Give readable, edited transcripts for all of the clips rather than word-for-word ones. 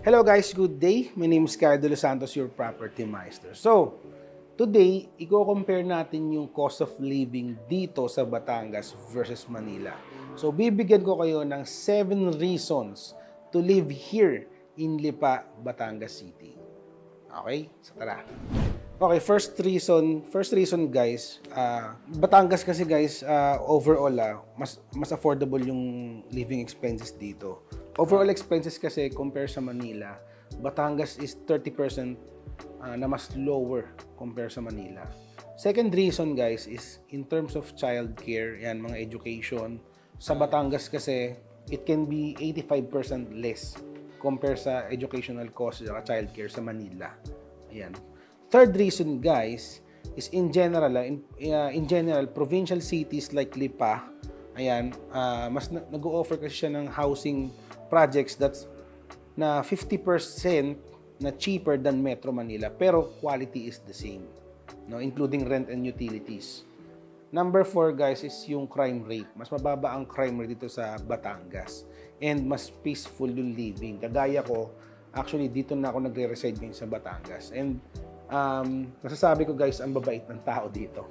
Hello guys, good day. My name is Kyle De Los Santos, your property meister. So, today, i-compare natin yung cost of living dito sa Batangas versus Manila. So, bibigyan ko kayo ng 7 reasons to live here in Lipa, Batangas City. Okay? So, tara. Okay, first reason guys, Batangas kasi guys, overall mas affordable yung living expenses dito. Overall expenses kasi compare sa Manila, Batangas is 30% na mas lower compare sa Manila. Second reason guys is in terms of childcare, yan mga education, sa Batangas kasi it can be 85% less compare sa educational cost at childcare sa Manila. Ayan. Third reason guys is in general provincial cities like Lipa, ayan, mas nag-o-offer kasi siya ng housing projects that's na 50% na cheaper than Metro Manila pero quality is the same, no, including rent and utilities. Number 4 guys is yung crime rate. Mas mababa ang crime rate dito sa Batangas and mas peaceful yung living. Kagaya ko, actually dito na ako nagre-reside ngayon sa Batangas and masasabi ko guys, ang babait ng tao dito.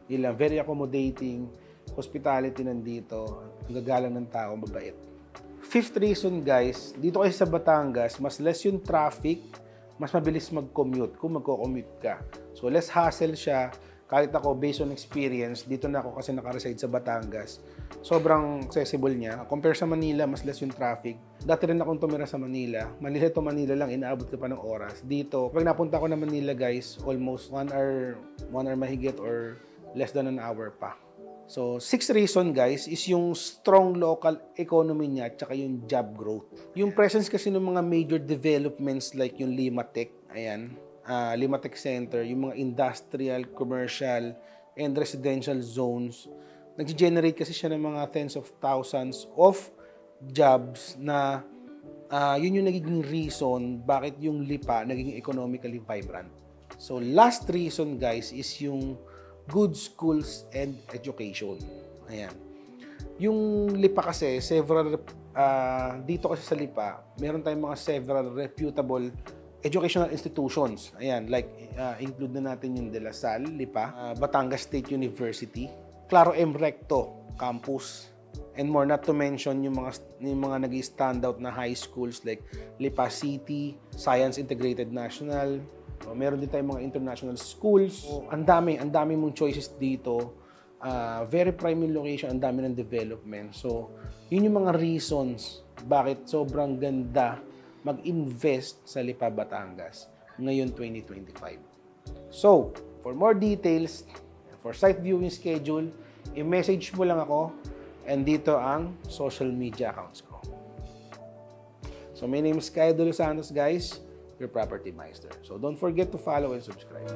Yun lang, very accommodating, hospitality nandito, ang gagalang ng tao, mabait. Fifth reason guys, dito kasi sa Batangas, mas less yung traffic, mas mabilis mag-commute kung magko-commute ka. So less hassle siya. Kahit ako, based on experience, dito na ako kasi naka-reside sa Batangas. Sobrang accessible niya. Compare sa Manila, mas less yung traffic. Dati rin akong tumira sa Manila. Manila to Manila lang, inaabot ka pa ng oras. Dito, pag napunta ko na Manila guys, almost 1 hour mahigit or less than an hour pa. So, 6th reason guys is yung strong local economy niya at saka yung job growth. Yung presence kasi ng mga major developments like yung Limatech, ayan, Limatech Center, yung mga industrial, commercial, and residential zones, nag-generate kasi siya ng mga tens of thousands of jobs na yun yung nagiging reason bakit yung Lipa naging economically vibrant. So, last reason guys is yung good schools and education. Ayan. Yung Lipa kasi, dito kasi sa Lipa, meron tayong mga several reputable educational institutions. Ayan, like, include na natin yung De La Salle, Lipa, Batangas State University, Claro M. Recto Campus, and more, not to mention yung mga nag-standout na high schools like Lipa City, Science Integrated National. Meron din tayong mga international schools. So, ang dami mong choices dito. Very prime location, ang dami ng development. So, yun yung mga reasons bakit sobrang ganda mag-invest sa Lipa, Batangas ngayon 2025. So, for more details, for site viewing schedule, i-message mo lang ako and dito ang social media accounts ko. So, my name is Kyle De Los Santos, guys, your property meister. So, don't forget to follow and subscribe.